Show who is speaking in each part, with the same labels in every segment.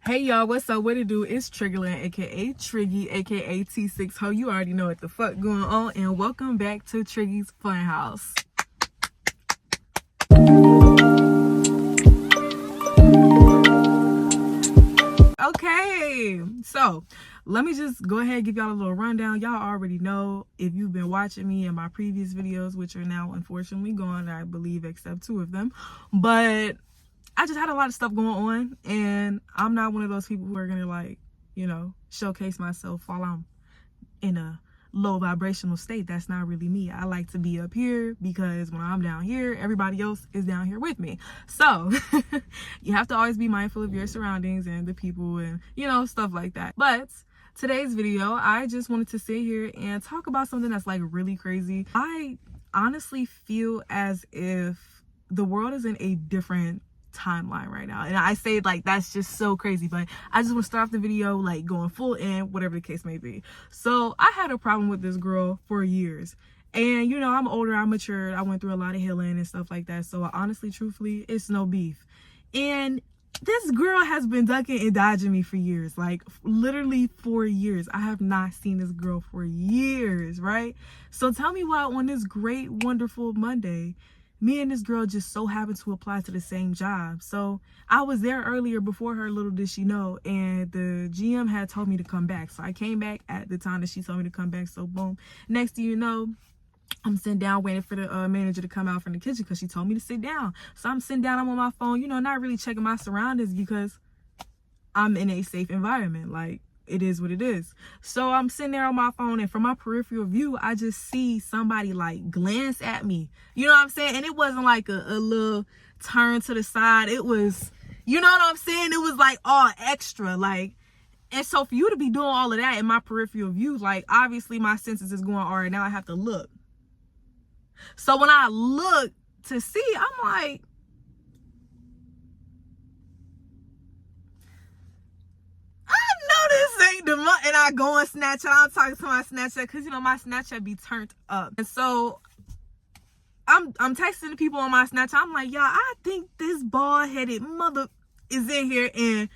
Speaker 1: Hey y'all, what's up? What it do? It's Trxggy, aka Trxggy, aka T6 Ho. You already know what the fuck going on, and welcome back to Trxggy's FunHouse. Okay, so let me just go ahead and give y'all a little rundown. Y'all already know if you've been watching me in my previous videos, which are now unfortunately gone, I believe, except 2 of them. But I just had a lot of stuff going on, and I'm not one of those people who are gonna showcase myself while I'm in a low vibrational state. That's not really me. I like to be up here because when I'm down here, everybody else is down here with me. So you have to always be mindful of your surroundings and the people and stuff like that. But today's video, I just wanted to sit here and talk about something that's like really crazy. I honestly feel as if the world is in a different timeline right now, and I say like that's just so crazy, but I just want to start off the video like going full in, whatever the case may be. So I had a problem with this girl for years, and I'm older, I'm matured, I went through a lot of healing and stuff like that, so honestly, truthfully, it's no beef. And this girl has been ducking and dodging me for years, like literally for years. I have not seen this girl for years, right? So tell me why on this great, wonderful Monday, me and this girl just so happened to apply to the same job. So I was there earlier before her, little did she know, and the GM had told me to come back. So I came back at the time that she told me to come back. So boom, next thing you know, I'm sitting down waiting for the manager to come out from the kitchen because she told me to sit down. So I'm sitting down, I'm on my phone, not really checking my surroundings because I'm in a safe environment. Like, it is what it is. So I'm sitting there on my phone, and from my peripheral view, I just see somebody like glance at me. You know what I'm saying? And it wasn't like a little turn to the side. It was, you know what I'm saying? It was like all extra. Like, and so for you to be doing all of that in my peripheral view, like obviously my senses is going, all right, now I have to look. So when I look to see, I'm like, this ain't the month, and I go on Snapchat. I'm talking to my Snapchat because my Snapchat be turned up, and so I'm texting the people on my Snapchat. I'm like, y'all, I think this bald-headed mother is in here, and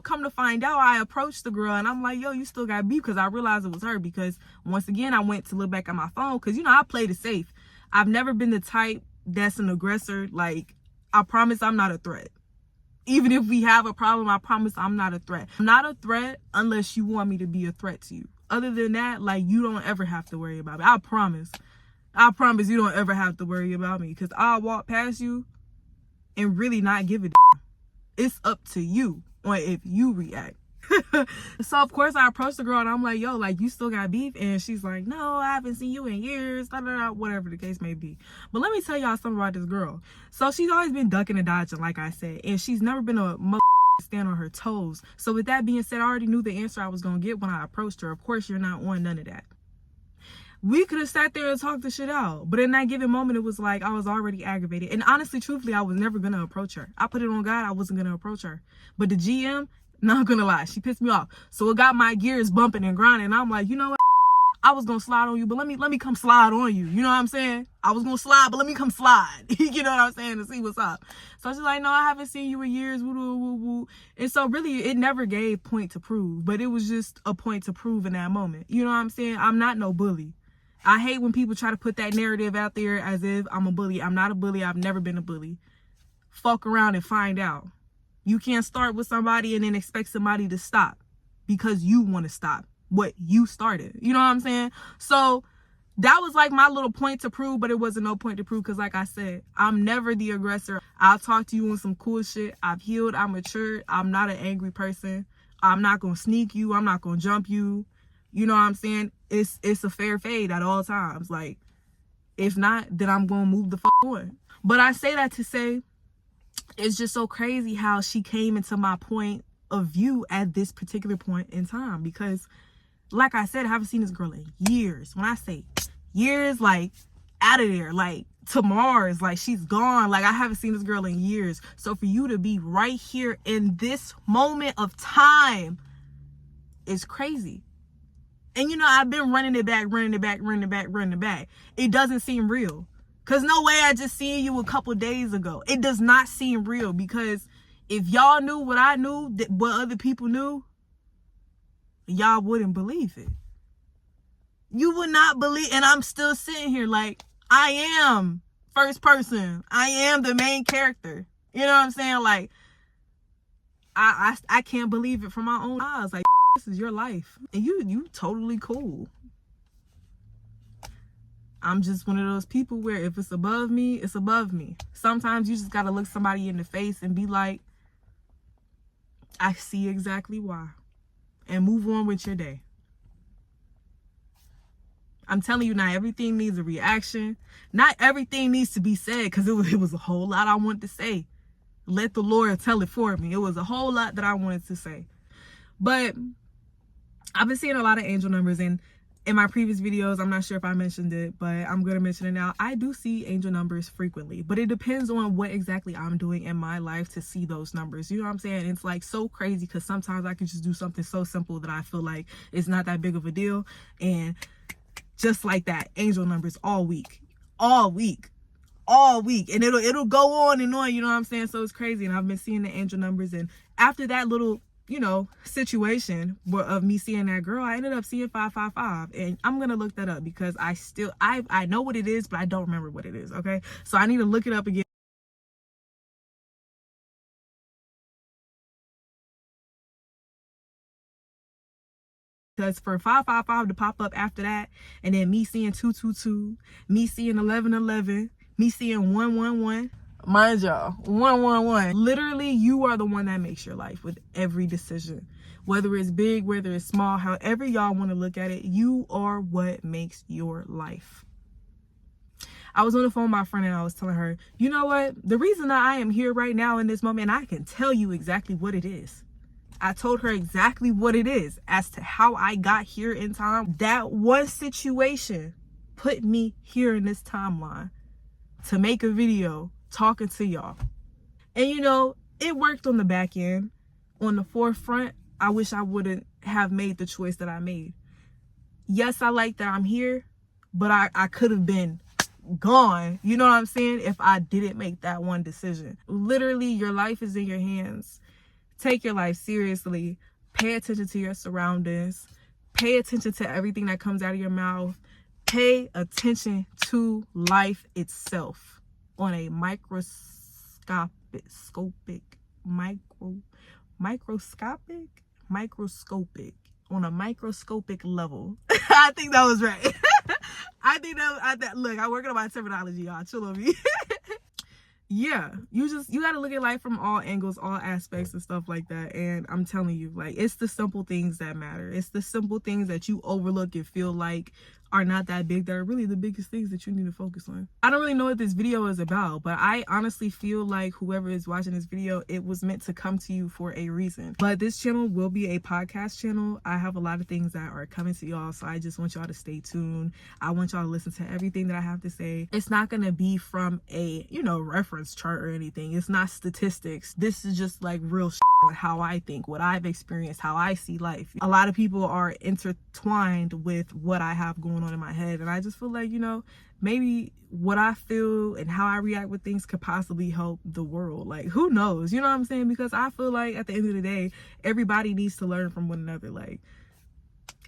Speaker 1: come to find out, I approached the girl, and I'm like, yo, you still got beef, because I realized it was her, because once again I went to look back at my phone because I played it safe. I've never been the type that's an aggressor. Like, I promise I'm not a threat. Even if we have a problem, I promise I'm not a threat. I'm not a threat unless you want me to be a threat to you. Other than that, like, you don't ever have to worry about me. I promise you don't ever have to worry about me, because I'll walk past you and really not give a damn. It's up to you on if you react. So of course I approached the girl, and I'm like, yo, like, you still got beef? And she's like, no, I haven't seen you in years, whatever the case may be. But let me tell y'all something about this girl. So she's always been ducking and dodging, like I said, and she's never been a stand on her toes. So with that being said, I already knew the answer I was gonna get when I approached her. Of course, you're not on none of that. We could have sat there and talked the shit out, but in that given moment, it was like I was already aggravated. And honestly, truthfully, I was never gonna approach her. I put it on God, I wasn't gonna approach her. But the GM, not gonna lie, she pissed me off. So it got my gears bumping and grinding. And I'm like, you know what? I was gonna slide on you, but let me come slide on you. You know what I'm saying? I was gonna slide, but let me come slide. You know what I'm saying? To see what's up. So she's like, no, I haven't seen you in years. Woo, woo, woo, woo. And so really, it never gave point to prove, but it was just a point to prove in that moment. You know what I'm saying? I'm not no bully. I hate when people try to put that narrative out there as if I'm a bully. I'm not a bully. I've never been a bully. Fuck around and find out. You can't start with somebody and then expect somebody to stop because you want to stop what you started. You know what I'm saying? So that was like my little point to prove, but it wasn't no point to prove because, like I said, I'm never the aggressor. I'll talk to you on some cool shit. I've healed. I'm matured. I'm not an angry person. I'm not going to sneak you. I'm not going to jump you. You know what I'm saying? It's a fair fade at all times. Like, if not, then I'm going to move the fuck on. But I say that to say, it's just so crazy how she came into my point of view at this particular point in time, because like I said, I haven't seen this girl in years. When I say years, like out of there, like to Mars, like she's gone. Like, I haven't seen this girl in years. So for you to be right here in this moment of time is crazy. And I've been running it back. It doesn't seem real. Because no way I just seen you a couple days ago. It does not seem real, because If y'all knew what I knew, what other people knew, y'all wouldn't believe it. You would not believe, and I'm still sitting here like, I am first person. I am the main character. You know what I'm saying? Like, I can't believe it from my own eyes. Like, this is your life, and you totally cool. I'm just one of those people where if it's above me, it's above me. Sometimes you just gotta look somebody in the face and be like, I see exactly why, and move on with your day. I'm telling you, not everything needs a reaction. Not everything needs to be said, because it was a whole lot I wanted to say. Let the Lord tell it for me. It was a whole lot that I wanted to say. But I've been seeing a lot of angel numbers, and in my previous videos, I'm not sure if I mentioned it, but I'm going to mention it now. I do see angel numbers frequently, but it depends on what exactly I'm doing in my life to see those numbers. You know what I'm saying? It's like so crazy, because sometimes I can just do something so simple that I feel like it's not that big of a deal, and just like that, angel numbers all week, and it'll go on and on. You know what I'm saying? So it's crazy, and I've been seeing the angel numbers, and after that little, you know, situation of me seeing that girl, I ended up seeing 555, and I'm gonna look that up because I know what it is, but I don't remember what it is. Okay, so I need to look it up again. Because for 555 to pop up after that, and then me seeing 222, me seeing 1111, me seeing 111, mind y'all, 111. Literally, you are the one that makes your life with every decision. Whether it's big, whether it's small, however y'all want to look at it, you are what makes your life. I was on the phone with my friend, and I was telling her, you know what? The reason that I am here right now in this moment, I can tell you exactly what it is. I told her exactly what it is as to how I got here in time. That one situation put me here in this timeline to make a video talking to y'all. And you know, it worked on the back end. On the forefront, I wish I wouldn't have made the choice that I made. Yes, I like that I'm here, but I could have been gone, you know what I'm saying, if I didn't make that one decision. Literally, your life is in your hands. Take your life seriously. Pay attention to your surroundings. Pay attention to everything that comes out of your mouth. Pay attention to life itself on a microscopic on a microscopic level. I think that was right. I think that look, I'm working on my terminology, y'all. Chill on me. Yeah, you gotta look at life from all angles, all aspects and stuff like that. And I'm telling you, like, it's the simple things that matter. It's the simple things that you overlook and feel like are not that big that are really the biggest things that you need to focus on. I don't really know what this video is about, but I honestly feel like whoever is watching this video, it was meant to come to you for a reason. But this channel will be a podcast channel. I have a lot of things that are coming to y'all, so I just want y'all to stay tuned. I want y'all to listen to everything that I have to say. It's not gonna be from a, you know, reference chart or anything. It's not statistics. This is just like real shit on how I think, what I've experienced, how I see life. A lot of people are intertwined with what I have going on in my head, and I just feel like, you know, maybe what I feel and how I react with things could possibly help the world. Like, who knows, you know what I'm saying? Because I feel like at the end of the day, everybody needs to learn from one another. Like,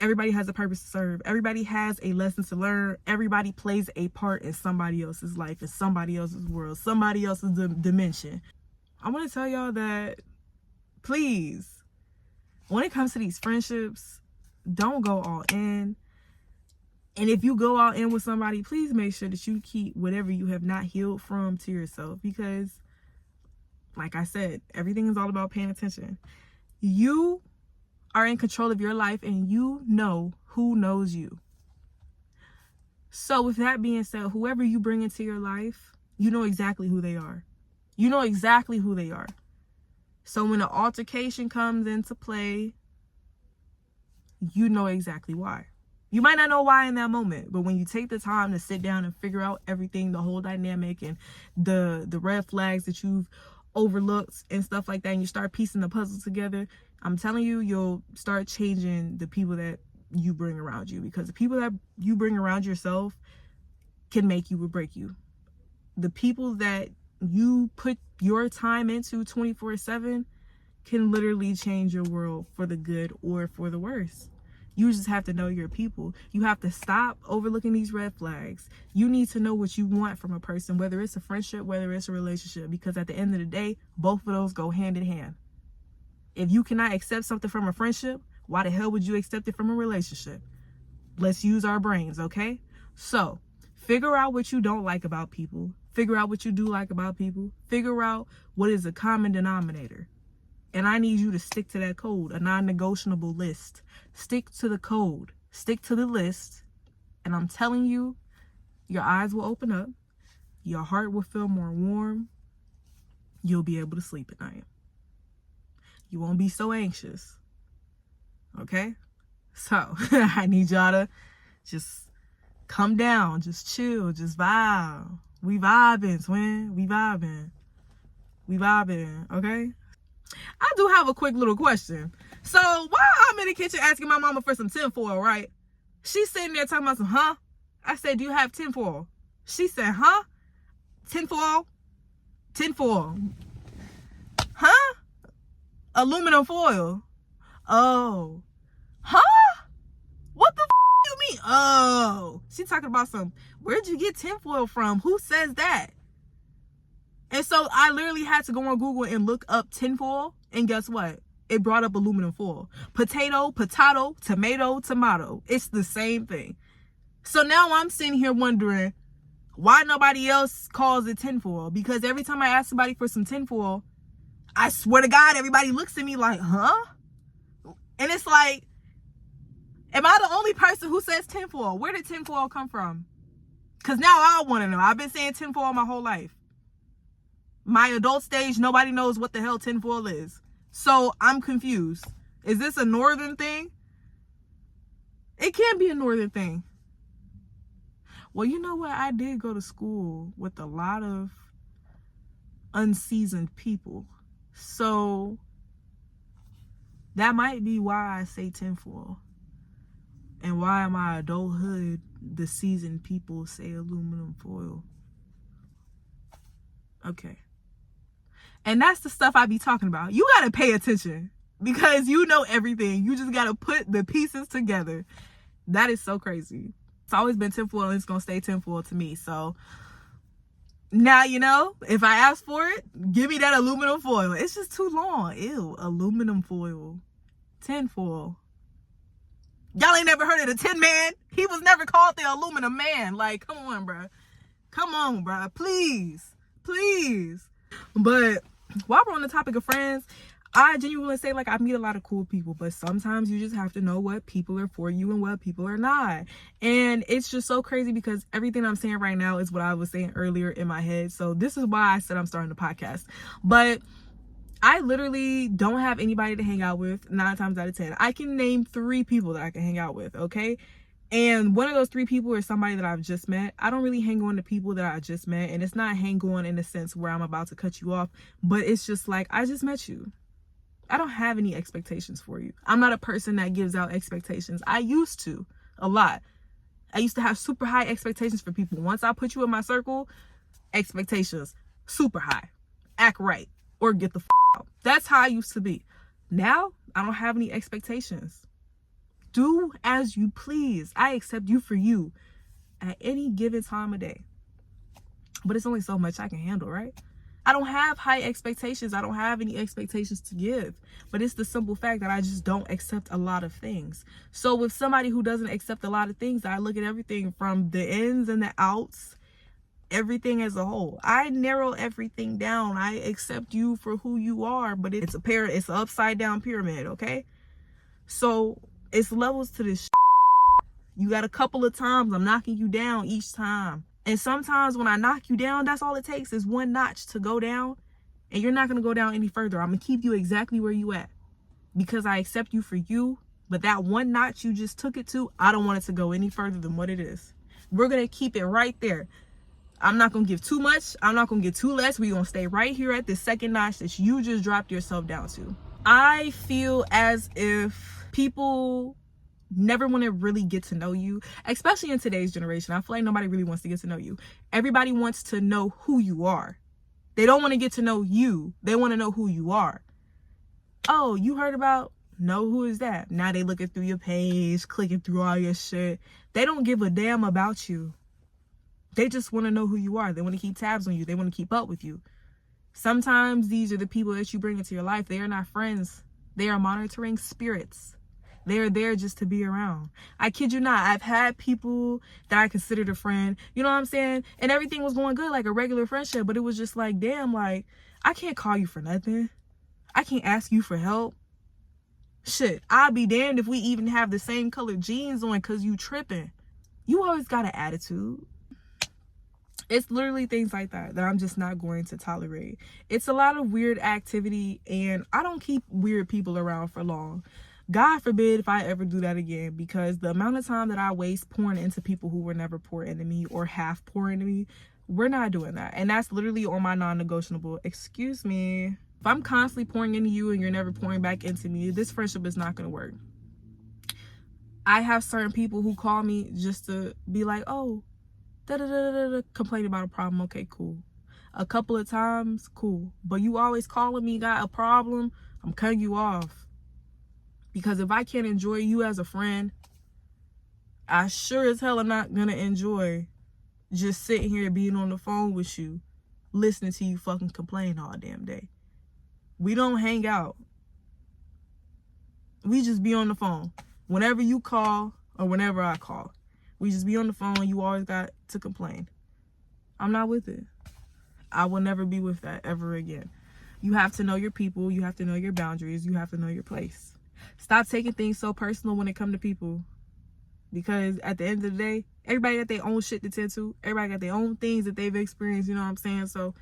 Speaker 1: everybody has a purpose to serve. Everybody has a lesson to learn. Everybody plays a part in somebody else's life, in somebody else's world, somebody else's dimension. I want to tell y'all that, please, when it comes to these friendships, don't go all in. And if you go all in with somebody, please make sure that you keep whatever you have not healed from to yourself. Because, like I said, everything is all about paying attention. You are in control of your life, and you know who knows you. So with that being said, whoever you bring into your life, you know exactly who they are. You know exactly who they are. So when an altercation comes into play, you know exactly why. You might not know why in that moment, but when you take the time to sit down and figure out everything, the whole dynamic and the red flags that you've overlooked and stuff like that, and you start piecing the puzzle together, I'm telling you, you'll start changing the people that you bring around you, because the people that you bring around yourself can make you or break you. The people that you put your time into 24/7 can literally change your world for the good or for the worse. You just have to know your people. You have to stop overlooking these red flags. You need to know what you want from a person, whether it's a friendship, whether it's a relationship, because at the end of the day, both of those go hand in hand. If you cannot accept something from a friendship, why the hell would you accept it from a relationship? Let's use our brains, okay? So, figure out what you don't like about people. Figure out what you do like about people. Figure out what is a common denominator. And I need you to stick to that code, a non-negotiable list. Stick to the code. Stick to the list. And I'm telling you, your eyes will open up. Your heart will feel more warm. You'll be able to sleep at night. You won't be so anxious. Okay? So, I need y'all to just come down. Just chill. Just vibe. We vibing, twin. We vibing. We vibing. Okay? I do have a quick little question. So while I'm in the kitchen asking my mama for some tinfoil, right? She's sitting there talking about some, huh? I said, do you have tinfoil? She said, huh? Tinfoil? Tinfoil. Huh? Aluminum foil. Oh. Huh? What the you mean? Oh. She talking about some, where'd you get tinfoil from? Who says that? And so I literally had to go on Google and look up tinfoil. And guess what? It brought up aluminum foil. Potato, tomato. It's the same thing. So now I'm sitting here wondering why nobody else calls it tinfoil. Because every time I ask somebody for some tinfoil, I swear to God, everybody looks at me like, huh? And it's like, am I the only person who says tinfoil? Where did tinfoil come from? Because now I want to know. I've been saying tinfoil my whole life. My adult stage, nobody knows what the hell tinfoil is. So I'm confused. Is this a northern thing? It can't be a northern thing. Well, you know what? I did go to school with a lot of unseasoned people. So that might be why I say tinfoil. And why in my adulthood, the seasoned people say aluminum foil. Okay. And that's the stuff I be talking about. You got to pay attention because you know everything. You just got to put the pieces together. That is so crazy. It's always been tinfoil and it's going to stay tinfoil to me. So now, you know, if I ask for it, give me that aluminum foil. It's just too long. Ew, aluminum foil. Tinfoil. Y'all ain't never heard of the Tin Man? He was never called the Aluminum Man. Like, come on, bruh. Come on, bruh. Please. Please. But while we're on the topic of friends, I genuinely say, like, I meet a lot of cool people, but sometimes you just have to know what people are for you and what people are not. And it's just so crazy because everything I'm saying right now is what I was saying earlier in my head. So this is why I said I'm starting the podcast. But I literally don't have anybody to hang out with 9 times out of 10. I can name 3 people that I can hang out with, okay? And one of those 3 people is somebody that I've just met. I don't really hang on to people that I just met. And it's not hang on in the sense where I'm about to cut you off. But it's just like, I just met you. I don't have any expectations for you. I'm not a person that gives out expectations. I used to a lot. I used to have super high expectations for people. Once I put you in my circle, expectations super high. Act right or get the out. That's how I used to be. Now, I don't have any expectations. Do as you please. I accept you for you at any given time of day. But it's only so much I can handle, right? I don't have high expectations. I don't have any expectations to give. But it's the simple fact that I just don't accept a lot of things. So with somebody who doesn't accept a lot of things, I look at everything from the ins and the outs, everything as a whole. I narrow everything down. I accept you for who you are, but it's an upside down pyramid, okay? So it's levels to this. You got a couple of times I'm knocking you down each time. And sometimes when I knock you down, that's all it takes is one notch to go down. And you're not going to go down any further. I'm going to keep you exactly where you at. Because I accept you for you. But that one notch you just took it to, I don't want it to go any further than what it is. We're going to keep it right there. I'm not going to give too much. I'm not going to give too less. We're going to stay right here at the second notch that you just dropped yourself down to. I feel as if people never want to really get to know you, especially in today's generation. I feel like nobody really wants to get to know you. Everybody wants to know who you are. They don't want to get to know you. They want to know who you are. Oh, you heard about? No, who is that? Now they looking through your page, clicking through all your shit. They don't give a damn about you. They just want to know who you are. They want to keep tabs on you. They want to keep up with you. Sometimes these are the people that you bring into your life. They are not friends. They are monitoring spirits. They are there just to be around. I kid you not. I've had people that I considered a friend. You know what I'm saying? And everything was going good, like a regular friendship. But it was just like, damn, like, I can't call you for nothing. I can't ask you for help. Shit, I'll be damned if we even have the same color jeans on because you tripping. You always got an attitude. It's literally things like that I'm just not going to tolerate. It's a lot of weird activity, and I don't keep weird people around for long. God forbid if I ever do that again, because the amount of time that I waste pouring into people who were never pouring into me or half pouring into me, we're not doing that. And that's literally on my non-negotiable. Excuse me. If I'm constantly pouring into you and you're never pouring back into me, this friendship is not going to work. I have certain people who call me just to be like, oh, complain about a problem. Okay, cool. A couple of times, cool. But you always calling me, got a problem, I'm cutting you off. Because if I can't enjoy you as a friend, I sure as hell am not gonna enjoy just sitting here being on the phone with you, listening to you fucking complain all damn day. We don't hang out. We just be on the phone. Whenever you call or whenever I call, we just be on the phone. You always got to complain. I'm not with it. I will never be with that ever again. You have to know your people. You have to know your boundaries. You have to know your place. Stop taking things so personal when it comes to people. Because at the end of the day, everybody got their own shit to tend to. Everybody got their own things that they've experienced. You know what I'm saying? So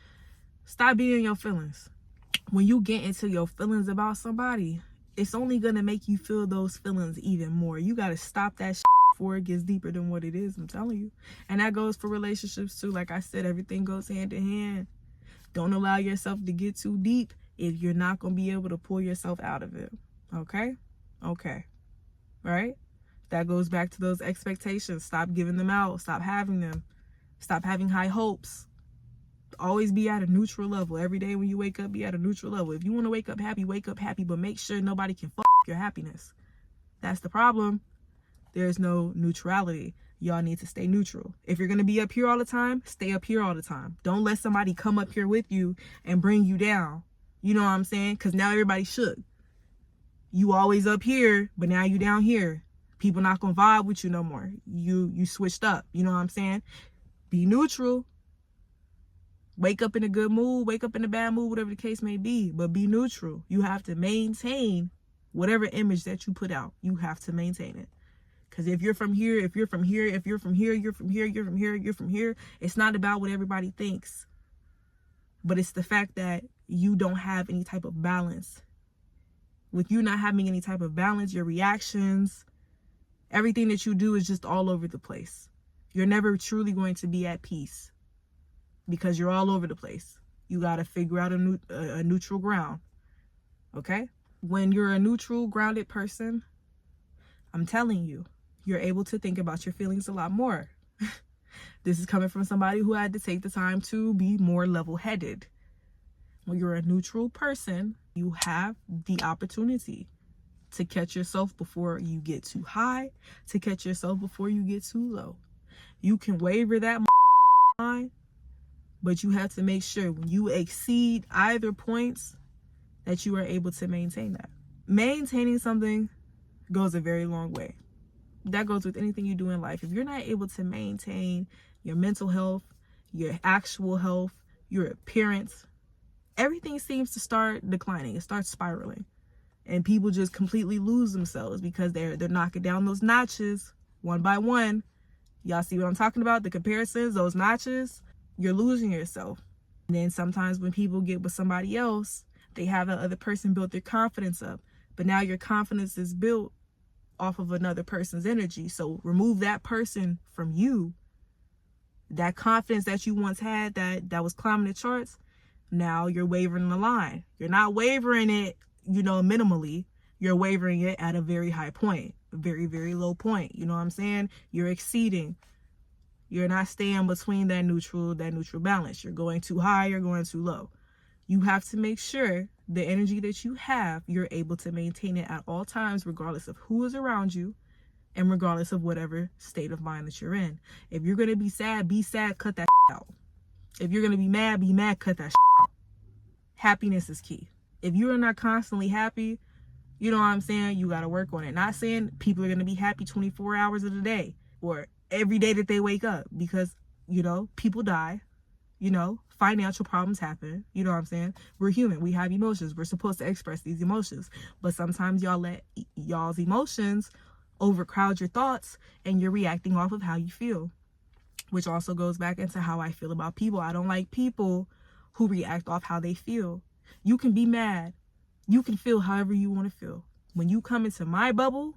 Speaker 1: stop being in your feelings. When you get into your feelings about somebody, it's only going to make you feel those feelings even more. You got to stop that shit before it gets deeper than what it is. I'm telling you. And that goes for relationships too. Like I said, everything goes hand in hand. Don't allow yourself to get too deep if you're not going to be able to pull yourself out of it. Okay? Okay. Right? That goes back to those expectations. Stop giving them out. Stop having them. Stop having high hopes. Always be at a neutral level. Every day when you wake up, be at a neutral level. If you want to wake up happy, but make sure nobody can fuck your happiness. That's the problem. There's no neutrality. Y'all need to stay neutral. If you're going to be up here all the time, stay up here all the time. Don't let somebody come up here with you and bring you down. You know what I'm saying? Because now everybody shook. You always up here, but now you down here. People not going to vibe with you no more. You switched up. You know what I'm saying? Be neutral. Wake up in a good mood, wake up in a bad mood, whatever the case may be, but be neutral. You have to maintain whatever image that you put out. You have to maintain it. Because if you're from here, if you're from here, if you're from here, you're from here, you're from here, you're from here, it's not about what everybody thinks. But it's the fact that you don't have any type of balance. With you not having any type of balance, your reactions, everything that you do is just all over the place. You're never truly going to be at peace. Because you're all over the place. You got to figure out a neutral ground. Okay? When you're a neutral, grounded person, I'm telling you, you're able to think about your feelings a lot more. This is coming from somebody who had to take the time to be more level-headed. When you're a neutral person, you have the opportunity to catch yourself before you get too high, to catch yourself before you get too low. You can waver that line. But you have to make sure when you exceed either points that you are able to maintain that. Maintaining something goes a very long way. That goes with anything you do in life. If you're not able to maintain your mental health, your actual health, your appearance, everything seems to start declining. It starts spiraling. And people just completely lose themselves because they're knocking down those notches one by one. Y'all see what I'm talking about? The comparisons, those notches. You're losing yourself. And then sometimes when people get with somebody else, they have that other person build their confidence up. But now your confidence is built off of another person's energy. So remove that person from you. That confidence that you once had that was climbing the charts, now you're wavering the line. You're not wavering it, minimally. You're wavering it at a very high point, a very, very low point. You know what I'm saying? You're exceeding. You're not staying between that neutral balance. You're going too high, you're going too low. You have to make sure the energy that you have, you're able to maintain it at all times, regardless of who is around you and regardless of whatever state of mind that you're in. If you're going to be sad, cut that out. If you're going to be mad, cut that out. Happiness is key. If you are not constantly happy, you know what I'm saying? You got to work on it. Not saying people are going to be happy 24 hours of the day or every day that they wake up, because, you know, people die, you know, financial problems happen. You know what I'm saying? We're human. We have emotions. We're supposed to express these emotions. But sometimes y'all let y'all's emotions overcrowd your thoughts and you're reacting off of how you feel, which also goes back into how I feel about people. I don't like people who react off how they feel. You can be mad. You can feel however you want to feel. When you come into my bubble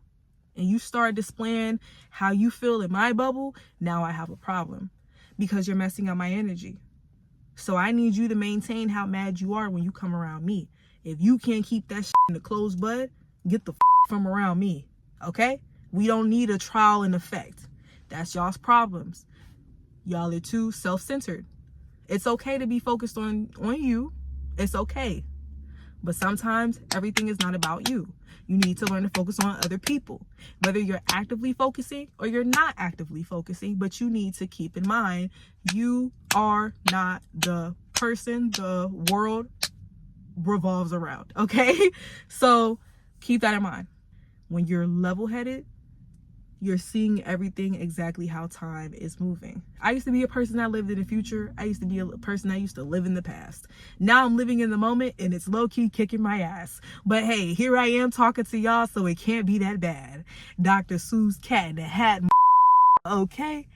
Speaker 1: and you start displaying how you feel in my bubble, now I have a problem because you're messing up my energy. So I need you to maintain how mad you are when you come around me. If you can't keep that shit in the closed bud, get the from around me, okay? We don't need a trial and effect. That's y'all's problems. Y'all are too self-centered. It's okay to be focused on you. It's okay. But sometimes everything is not about you. You need to learn to focus on other people. Whether you're actively focusing or you're not actively focusing, but you need to keep in mind, you are not the person the world revolves around, okay? So keep that in mind. When you're level-headed, you're seeing everything exactly how time is moving. I used to be a person that lived in the future. I used to be a person that used to live in the past. Now I'm living in the moment and it's low-key kicking my ass. But hey, here I am talking to y'all, so it can't be that bad. Dr. Seuss Cat in the Hat, okay?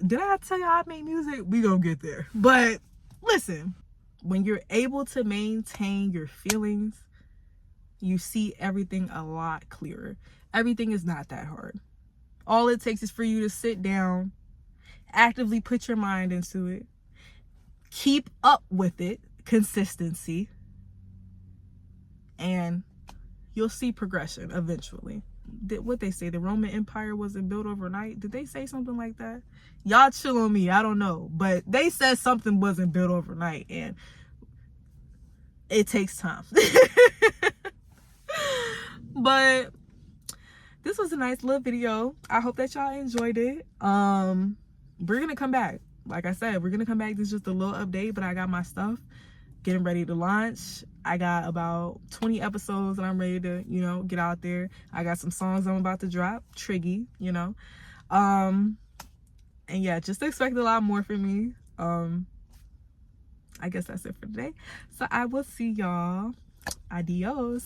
Speaker 1: Did I tell y'all I make music? We gonna get there. But listen, when you're able to maintain your feelings, you see everything a lot clearer. Everything is not that hard. All it takes is for you to sit down, actively put your mind into it, keep up with it, consistency, and you'll see progression eventually. What they say, the Roman Empire wasn't built overnight. Did they say something like that? Y'all chill on me, I don't know. But they said something wasn't built overnight, and it takes time. But this was a nice little video. I hope that y'all enjoyed it. We're gonna come back. Like I said, we're gonna come back. This is just a little update, but I got my stuff getting ready to launch. I got about 20 episodes that I'm ready to, you know, get out there. I got some songs I'm about to drop, Trxggy, you know. And yeah, just expect a lot more from me. I guess that's it for today. So I will see y'all. Adios.